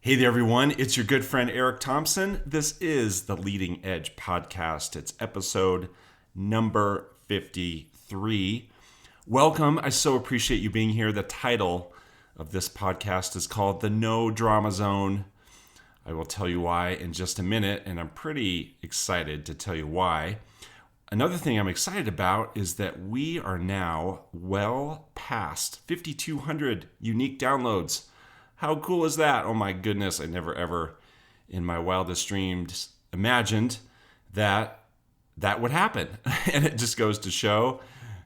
Hey there, everyone. It's your good friend Eric Thompson. This is the Leading Edge Podcast. It's episode number 53. Welcome. I so appreciate you being here. The title of this podcast is called The No Drama Zone. I will tell you why in just a minute, and I'm pretty excited to tell you why. Another thing I'm excited about is that we are now well past 5,200 unique downloads. How cool is that? Oh my goodness, I never ever in my wildest dreams imagined that that would happen. And it just goes to show,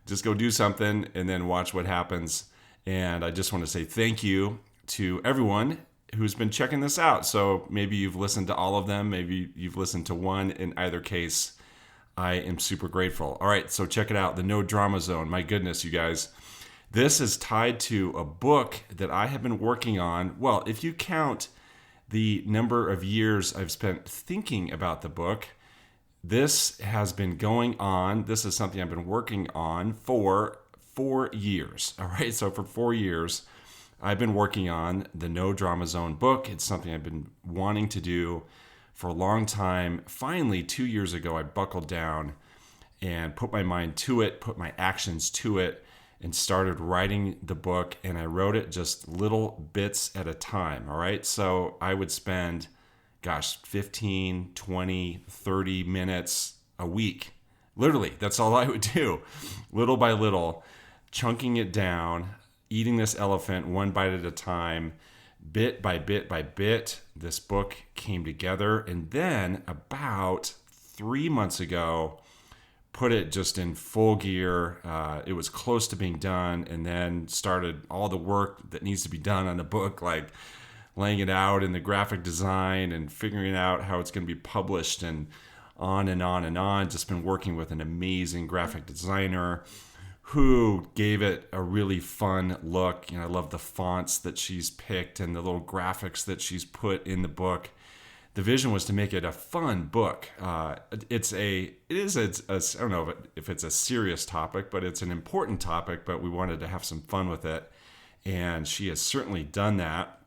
just go do something and then watch what happens. And I just want to say thank you to everyone who's been checking this out. So maybe you've listened to all of them, maybe you've listened to one. In either case, I am super grateful. All right, so check it out, the No Drama Zone. My goodness, you guys. This is tied to a book that I have been working on. Well, if you count the number of years I've spent thinking about the book, this has been going on. This is something I've been working on for 4 years. All right, so for 4 years, I've been working on the No Drama Zone book. It's something I've been wanting to do for a long time. Finally, 2 years ago, I buckled down and put my mind to it, put my actions to it, and started writing the book. And I wrote it just little bits at a time. All right. So I would spend, 15, 20, 30 minutes a week. Literally, that's all I would do. Little by little, chunking it down, eating this elephant one bite at a time, bit by bit by bit. This book came together. And then about 3 months ago, put it just in full gear. It was close to being done, and then started all the work that needs to be done on the book, like laying it out in the graphic design and figuring out how it's going to be published and on and on and on. Just been working with an amazing graphic designer who gave it a really fun look. I love the fonts that she's picked and the little graphics that she's put in the book. The vision was to make it a fun book. I don't know if it's a serious topic, but it's an important topic, but we wanted to have some fun with it. And she has certainly done that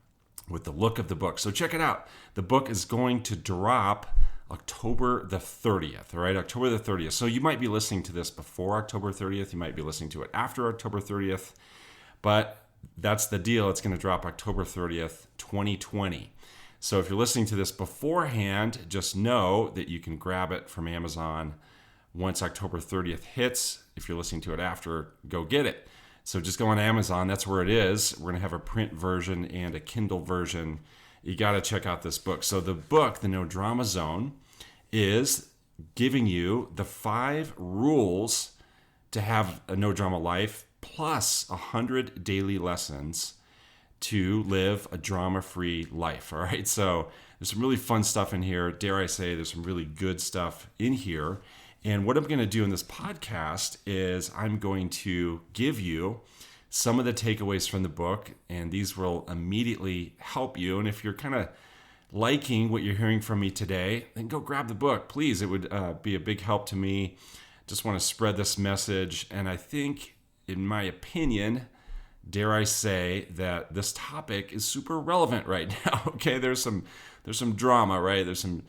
with the look of the book. So check it out. The book is going to drop October the 30th, all right? October the 30th. So you might be listening to this before October 30th. You might be listening to it after October 30th, but that's the deal. It's going to drop October 30th, 2020. So if you're listening to this beforehand, just know that you can grab it from Amazon once October 30th hits. If you're listening to it after, go get it. So just go on Amazon. That's where it is. We're going to have a print version and a Kindle version. You got to check out this book. So the book, The No Drama Zone, is giving you the 5 rules to have a no drama life, plus 100 daily lessons to live a drama-free life. All right, so there's some really fun stuff in here. Dare I say, there's some really good stuff in here. And what I'm going to do in this podcast is I'm going to give you some of the takeaways from the book, and these will immediately help you. And if you're kind of liking what you're hearing from me today, then go grab the book, please. It would be a big help to me. Just want to spread this message. And I think, in my opinion, dare I say that this topic is super relevant right now. Okay, there's some drama, right? There's some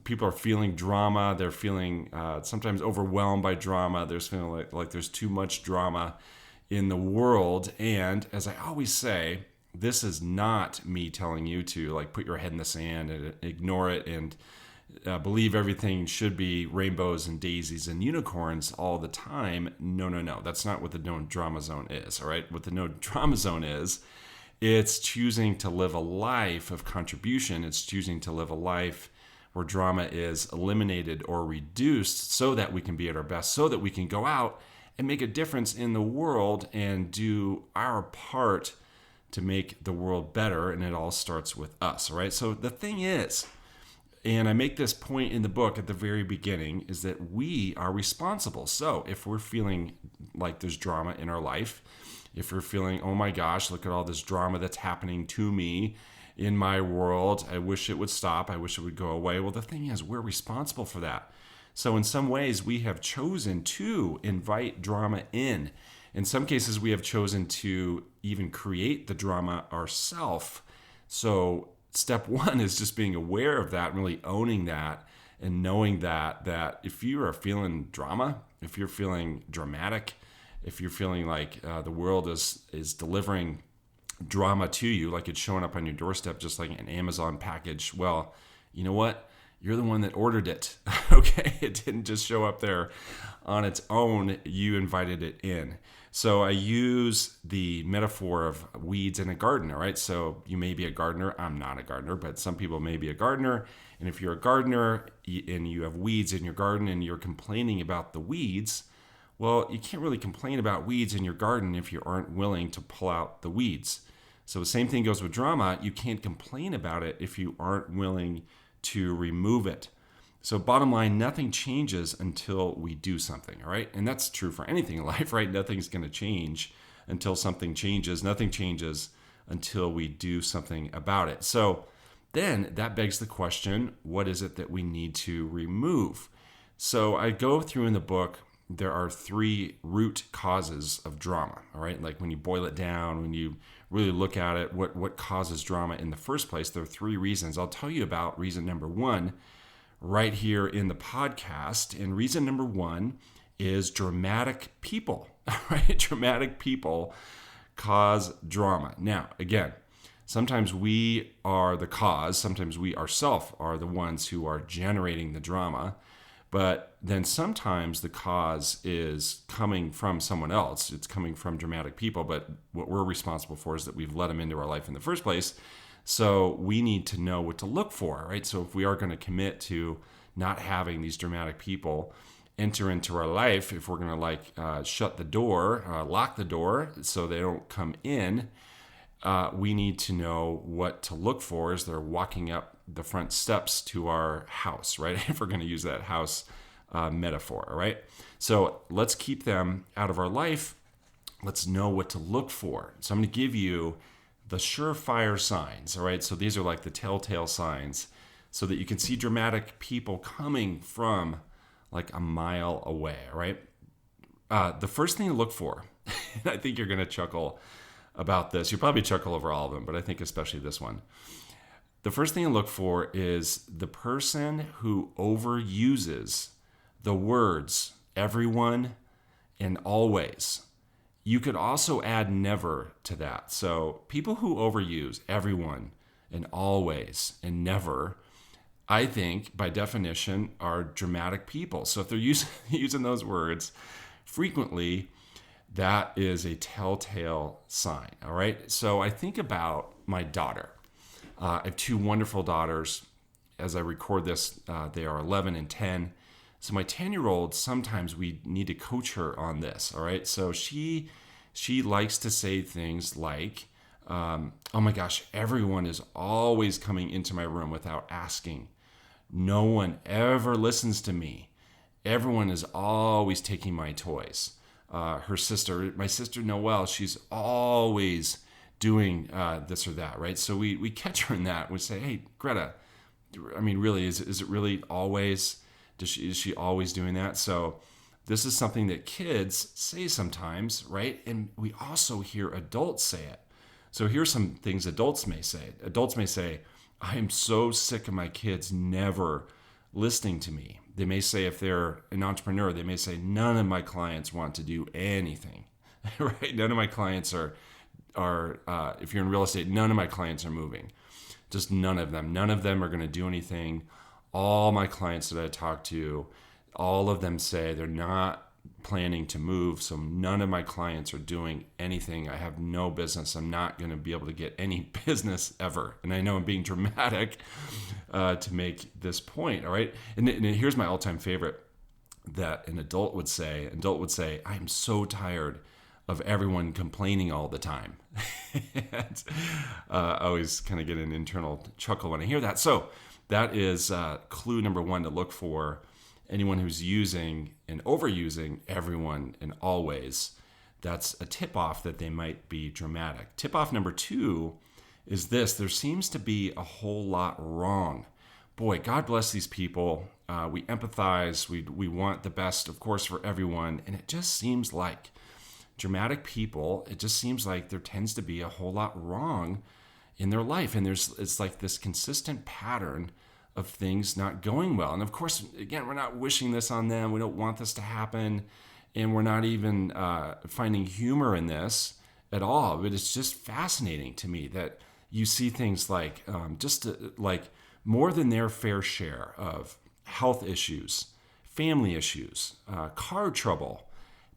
people are feeling drama. They're feeling sometimes overwhelmed by drama. There's feeling like there's too much drama in the world. And as I always say, this is not me telling you to put your head in the sand and ignore it and believe everything should be rainbows and daisies and unicorns all the time. No. That's not what the No Drama Zone is, all right? What the No Drama Zone is, it's choosing to live a life of contribution. It's choosing to live a life where drama is eliminated or reduced so that we can be at our best, so that we can go out and make a difference in the world and do our part to make the world better. And it all starts with us, all right? So the thing is, and I make this point in the book at the very beginning, is that we are responsible. So if we're feeling like there's drama in our life, if we're feeling, oh my gosh, look at all this drama that's happening to me in my world, I wish it would stop, I wish it would go away. Well, the thing is, we're responsible for that. So in some ways, we have chosen to invite drama in. In some cases, we have chosen to even create the drama ourselves. So step one is just being aware of that, really owning that, and knowing that if you are feeling drama, if you're feeling dramatic, if you're feeling like the world is delivering drama to you, like it's showing up on your doorstep, just like an Amazon package, well, you know what? You're the one that ordered it. Okay, it didn't just show up there on its own. You invited it in. So I use the metaphor of weeds in a garden. All right. So you may be a gardener. I'm not a gardener, but some people may be a gardener. And if you're a gardener and you have weeds in your garden and you're complaining about the weeds, well, you can't really complain about weeds in your garden if you aren't willing to pull out the weeds. So the same thing goes with drama. You can't complain about it if you aren't willing to remove it. So bottom line, nothing changes until we do something, all right? And that's true for anything in life, right? Nothing's going to change until something changes. Nothing changes until we do something about it. So then that begs the question, what is it that we need to remove? So I go through in the book, there are 3 root causes of drama, all right? Like when you boil it down, when you really look at it, what causes drama in the first place, there are 3 reasons. I'll tell you about reason number 1 right here in the podcast. And reason number 1 is dramatic people, right? Dramatic people cause drama. Now, again, sometimes we are the cause. Sometimes we ourselves are the ones who are generating the drama. But then sometimes the cause is coming from someone else. It's coming from dramatic people. But what we're responsible for is that we've let them into our life in the first place. So we need to know what to look for, right? So if we are going to commit to not having these dramatic people enter into our life, if we're going to shut the door, lock the door so they don't come in, we need to know what to look for as they're walking up the front steps to our house, right? If we're going to use that house metaphor, all right? So let's keep them out of our life. Let's know what to look for. So I'm going to give you the surefire signs, all right? So these are like the telltale signs so that you can see dramatic people coming from like a mile away, all right? The first thing to look for, and I think you're going to chuckle about this. You'll probably chuckle over all of them, but I think especially this one. The first thing to look for is the person who overuses the words everyone and always. You could also add never to that. So people who overuse everyone and always and never, I think by definition are dramatic people. So if they're using those words frequently, that is a telltale sign, all right? So I think about my daughter. I have 2 wonderful daughters. As I record this, they are 11 and 10. So my 10-year-old, sometimes we need to coach her on this, all right? So she likes to say things like, oh my gosh, everyone is always coming into my room without asking. No one ever listens to me. Everyone is always taking my toys. My sister Noelle, she's always doing this or that, right? So we catch her in that. We say, hey, Greta, I mean, really, is it really always? Is she always doing that? So this is something that kids say sometimes, right? And we also hear adults say it. So here's some things adults may say. Adults may say, I am so sick of my kids never listening to me. They may say, if they're an entrepreneur, they may say, none of my clients want to do anything, right? None of my clients are if you're in real estate, none of my clients are moving. Just none of them. None of them are going to do anything. All my clients that I talk to, all of them say they're not planning to move. So none of my clients are doing anything. I have no business. I'm not going to be able to get any business ever. And I know I'm being dramatic to make this point. All right. And here's my all-time favorite that an adult would say. An adult would say, I'm so tired of everyone complaining all the time. And, I always kind of get an internal chuckle when I hear that. So that is clue number 1 to look for. Anyone who's using and overusing everyone and always, that's a tip-off that they might be dramatic. Tip-off number 2 is this. There seems to be a whole lot wrong. Boy, God bless these people. We empathize. We want the best, of course, for everyone. And it just seems like dramatic people, it just seems like there tends to be a whole lot wrong in their life. And it's like this consistent pattern of things not going well. And of course, again, we're not wishing this on them. We don't want this to happen. And we're not even finding humor in this at all. But it's just fascinating to me that you see things like like more than their fair share of health issues, family issues, car trouble,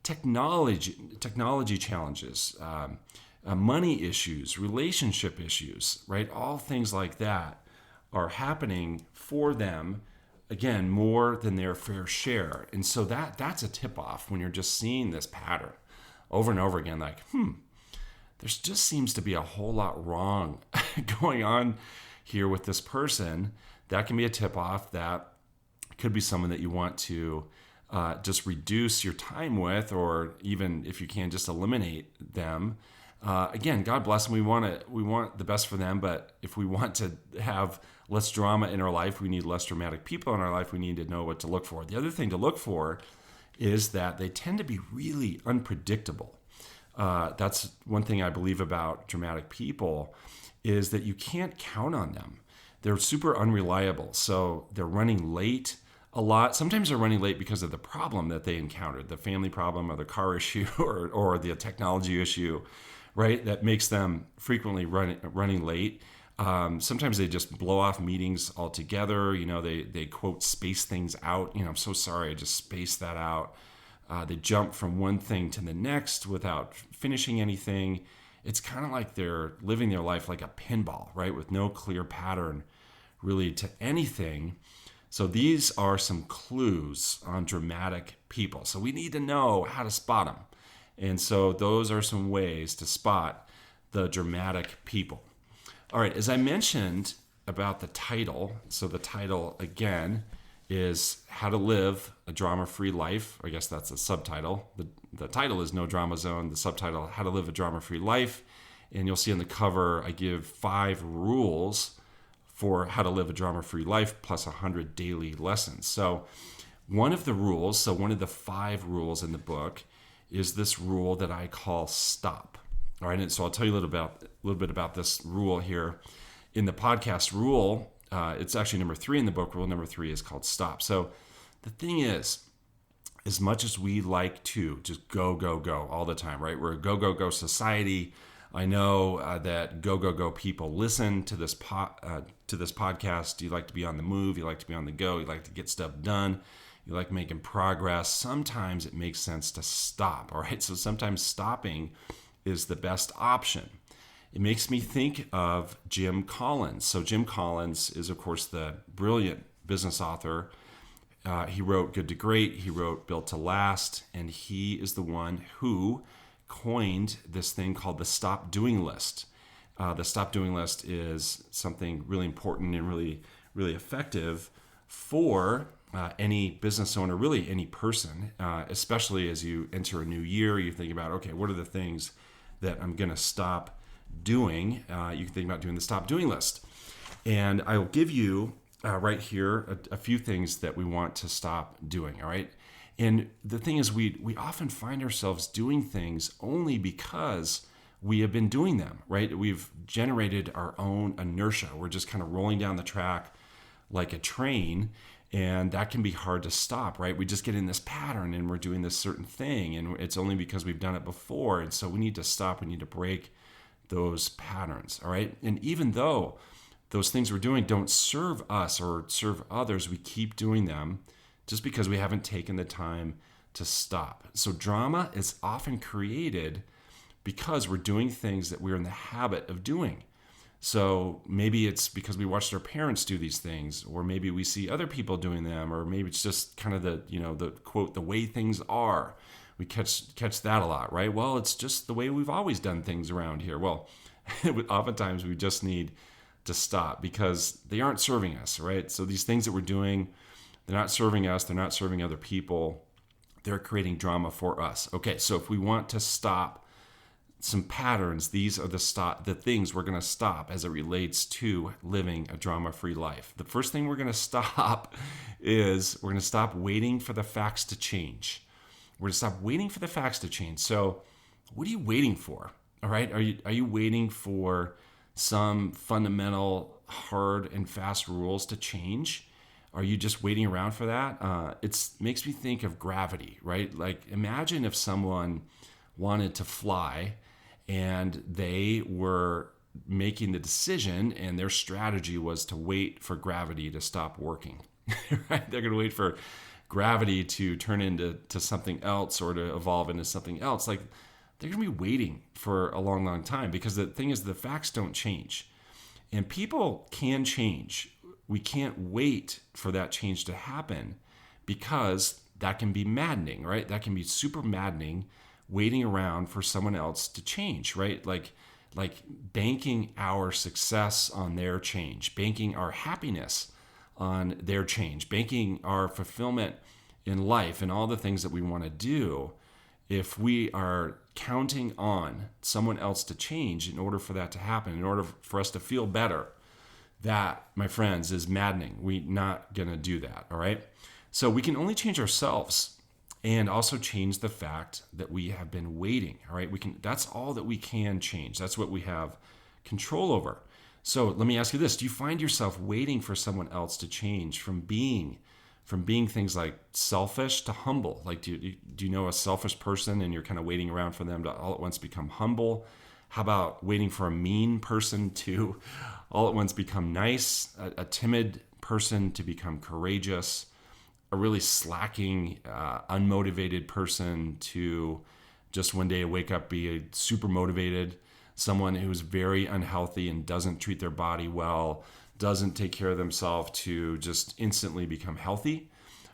technology challenges, money issues, relationship issues, right? All things like that are happening for them, again, more than their fair share. And so that's a tip-off when you're just seeing this pattern over and over again, like, there just seems to be a whole lot wrong going on here with this person. That can be a tip-off. That could be someone that you want to just reduce your time with, or even if you can, just eliminate them. Again, God bless them. We want the best for them, but if we want to have less drama in our life, we need less dramatic people in our life. We need to know what to look for. The other thing to look for is that they tend to be really unpredictable. That's one thing I believe about dramatic people, is that you can't count on them. They're super unreliable. So they're running late a lot. Sometimes they're running late because of the problem that they encountered, the family problem or the car issue or the technology issue, right? That makes them frequently running late. Sometimes they just blow off meetings altogether. They quote space things out. I'm so sorry, I just spaced that out. They jump from one thing to the next without finishing anything. It's kind of like they're living their life like a pinball, right? With no clear pattern really to anything. So these are some clues on dramatic people. So we need to know how to spot them. And so those are some ways to spot the dramatic people. All right, as I mentioned about the title, so the title again is How to Live a Drama-Free Life. I guess that's a subtitle. The title is No Drama Zone. The subtitle, How to Live a Drama-Free Life. And you'll see on the cover, I give 5 rules for how to live a drama-free life, plus 100 daily lessons. So one of the 5 rules in the book is this rule that I call stop. All right, and so I'll tell you a little bit about this rule here in the podcast. Rule, it's actually number 3 in the book. Rule number 3 is called stop. So the thing is, as much as we like to just go all the time, right? We're a go society. I know that go people listen to this podcast. You like to be on the move. You like to be on the go. You like to get stuff done. You like making progress. Sometimes it makes sense to stop. All right. So sometimes stopping is the best option. It makes me think of Jim Collins. So Jim Collins is, of course, the brilliant business author. He wrote Good to Great. He wrote Built to Last. And he is the one who coined this thing called the stop doing list. The stop doing list is something really important and really, really effective for any business owner, really any person, especially as you enter a new year. You think about, okay, what are the things that I'm going to stop doing? You can think about doing the stop doing list. And I'll give you right here a few things that we want to stop doing, all right? And the thing is, we often find ourselves doing things only because we have been doing them, right? We've generated our own inertia. We're just kind of rolling down the track like a train, and that can be hard to stop, right? We just get in this pattern and we're doing this certain thing, and it's only because we've done it before. And so we need to stop. We need to break those patterns, all right? And even though those things we're doing don't serve us or serve others, we keep doing them just because we haven't taken the time to stop. So drama is often created because we're doing things that we're in the habit of doing. So maybe it's because we watched our parents do these things, or maybe we see other people doing them, or maybe it's just kind of the quote, the way things are. We catch that a lot, right? Well, it's just the way we've always done things around here. Well, oftentimes we just need to stop because they aren't serving us, right? So these things that we're doing, they're not serving us. They're not serving other people. They're creating drama for us. Okay, so if we want to stop some patterns, these are the things we're going to stop as it relates to living a drama-free life. The first thing we're going to stop is we're going to stop waiting for the facts to change. We're going to stop waiting for the facts to change. So what are you waiting for? All right, are you waiting for some fundamental, hard and fast rules to change? Are you just waiting around for that? It makes me think of gravity, right? Like imagine if someone wanted to fly and they were making the decision and their strategy was to wait for gravity to stop working. Right? They're going to wait for gravity to turn into something else or to evolve into something else. Like they're going to be waiting for a long, long time, because the thing is the facts don't change and people can change. We can't wait for that change to happen, because that can be maddening, right? That can be super maddening, waiting around for someone else to change, right? Like banking our success on their change, banking our happiness on their change, banking our fulfillment in life and all the things that we want to do. If we are counting on someone else to change in order for that to happen, in order for us to feel better, that, my friends, is maddening. We're not going to do that, all right? So we can only change ourselves and also change the fact that we have been waiting, all right? That's all that we can change. That's what we have control over. So let me ask you this. Do you find yourself waiting for someone else to change from being things like selfish to humble? Like, do you know a selfish person and you're kind of waiting around for them to all at once become humble? How about waiting for a mean person to all at once become nice, a timid person to become courageous, a really slacking, unmotivated person to just one day wake up, be super motivated, someone who's very unhealthy and doesn't treat their body well, doesn't take care of themselves to just instantly become healthy?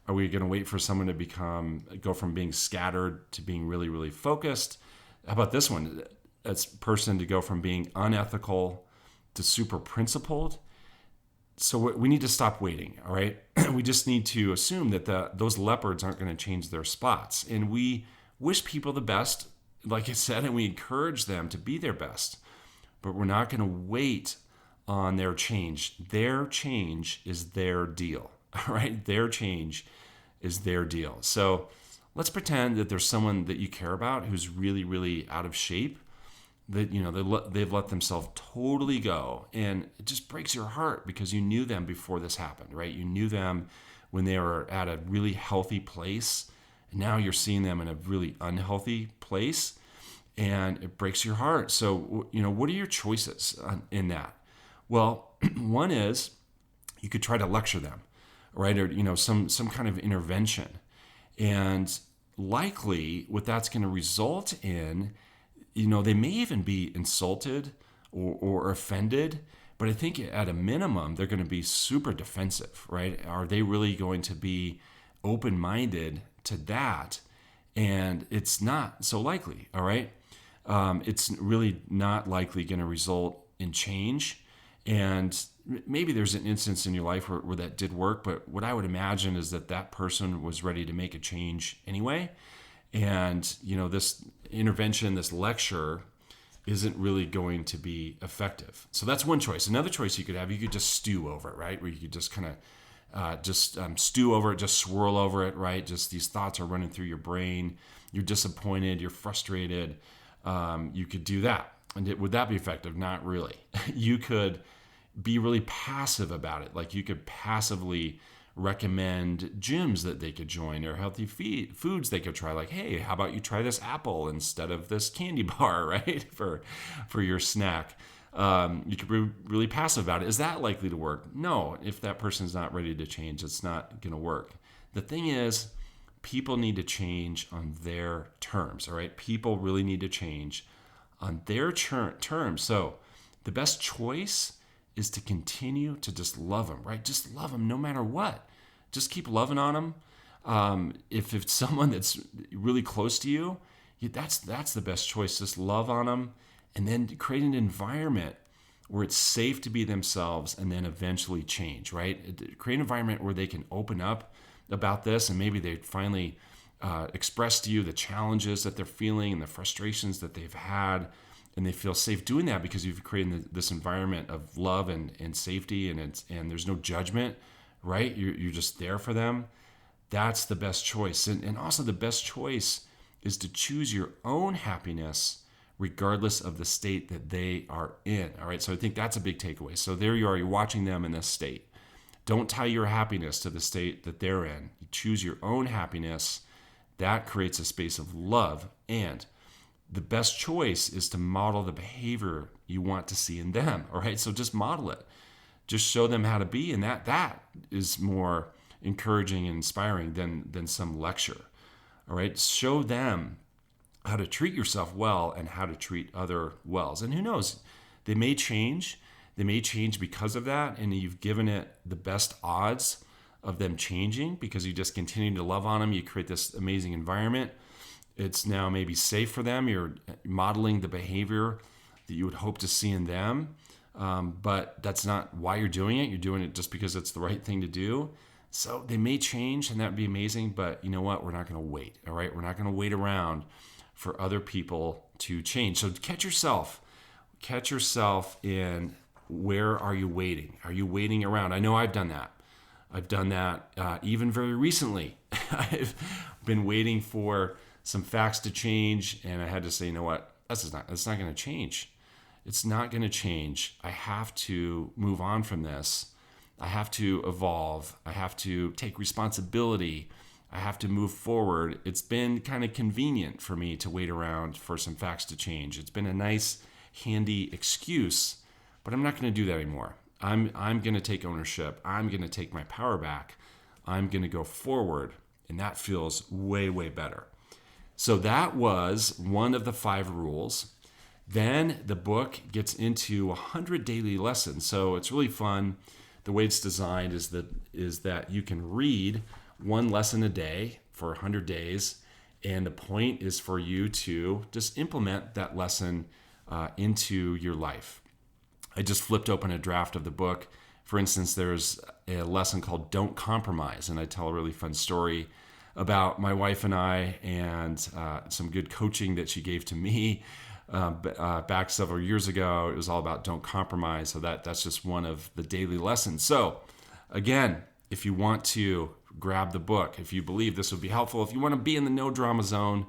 Are we going to wait for someone to go from being scattered to being really, really focused? How about this one? A person to go from being unethical to super principled? So we need to stop waiting, all right? We just need to assume that those leopards aren't going to change their spots. And we wish people the best, like I said, and we encourage them to be their best. But we're not going to wait on their change. Their change is their deal, all right? Their change is their deal. So let's pretend that there's someone that you care about who's really, really out of shape, that they've let themselves totally go, and it just breaks your heart because you knew them before this happened, right? You knew them when they were at a really healthy place, and now you're seeing them in a really unhealthy place, and it breaks your heart. So what are your choices in that? Well, one is you could try to lecture them, right? Or some kind of intervention, and likely what that's going to result in, they may even be insulted or offended, but I think at a minimum, they're going to be super defensive, right? Are they really going to be open-minded to that? And it's not so likely, all right? It's really not likely going to result in change. And maybe there's an instance in your life where that did work, but what I would imagine is that person was ready to make a change anyway. And, this intervention, this lecture isn't really going to be effective. So that's one choice. Another choice you could have, you could just stew over it, right? Where you could just kind of stew over it, just swirl over it, right? Just these thoughts are running through your brain. You're disappointed, you're frustrated. You could do that. And would that be effective? Not really. You could be really passive about it. Like you could passively recommend gyms that they could join or healthy foods they could try. Like, hey, how about you try this apple instead of this candy bar, right? For your snack. You could be really passive about it. Is that likely to work? No. If that person's not ready to change, it's not going to work. The thing is, people need to change on their terms, all right? People really need to change on their terms. So the best choice is to continue to just love them, right? Just love them no matter what. Just keep loving on them. If it's someone that's really close to you, that's the best choice. Just love on them, and then create an environment where it's safe to be themselves, and then eventually change, right? Create an environment where they can open up about this, and maybe they finally express to you the challenges that they're feeling and the frustrations that they've had, and they feel safe doing that because you've created this environment of love and safety, and there's no judgment, right? You're just there for them. That's the best choice. And also the best choice is to choose your own happiness regardless of the state that they are in. All right, so I think that's a big takeaway. So there you are, you're watching them in this state. Don't tie your happiness to the state that they're in. You choose your own happiness. That creates a space of love. And the best choice is to model the behavior you want to see in them. All right, so just model it. Just show them how to be, and that is more encouraging and inspiring than some lecture. All right, show them how to treat yourself well and how to treat other wells. And who knows, they may change. They may change because of that, and you've given it the best odds of them changing because you just continue to love on them. You create this amazing environment. It's now maybe safe for them. You're modeling the behavior that you would hope to see in them, but that's not why you're doing it. You're doing it just because it's the right thing to do. So they may change, and that'd be amazing, but you know what? We're not going to wait, all right? We're not going to wait around for other people to change. So catch yourself in, where are you waiting? Are you waiting around? I know I've done that. I've done that even very recently. I've been waiting for some facts to change, and I had to say, you know what? That's not going to change. It's not going to change. I have to move on from this. I have to evolve. I have to take responsibility. I have to move forward. It's been kind of convenient for me to wait around for some facts to change. It's been a nice, handy excuse, but I'm not going to do that anymore. I'm going to take ownership. I'm going to take my power back. I'm going to go forward, and that feels way, way better. So that was one of the 5 rules. Then the book gets into 100 daily lessons. So it's really fun. The way it's designed is that you can read one lesson a day for 100 days, and the point is for you to just implement that lesson into your life. I just flipped open a draft of the book. For instance, there's a lesson called Don't Compromise, and I tell a really fun story about my wife and I and some good coaching that she gave to me back several years ago. It was all about don't compromise. So that's just one of the daily lessons. So again, if you want to grab the book, if you believe this would be helpful, if you want to be in the no drama zone,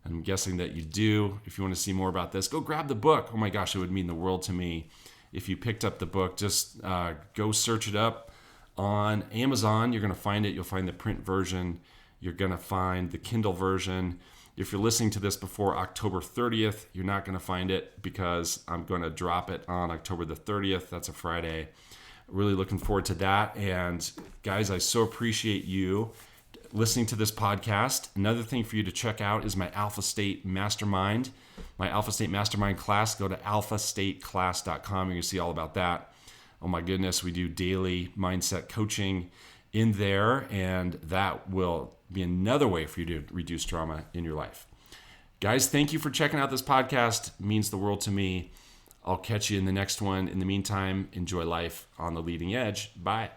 I'm guessing that you do. If you want to see more about this, go grab the book. Oh my gosh, it would mean the world to me if you picked up the book. Just go search it up on Amazon. You're going to find it. You'll find the print version. You're going to find the Kindle version. If you're listening to this before October 30th, you're not going to find it because I'm going to drop it on October the 30th. That's a Friday. Really looking forward to that. And guys, I so appreciate you listening to this podcast. Another thing for you to check out is my Alpha State Mastermind. My Alpha State Mastermind class. Go to alphastateclass.com. You're going to see all about that. Oh my goodness, we do daily mindset coaching in there, and that will be another way for you to reduce drama in your life. Guys, thank you for checking out this podcast. It means the world to me. I'll catch you in the next one. In the meantime, enjoy life on the leading edge. Bye.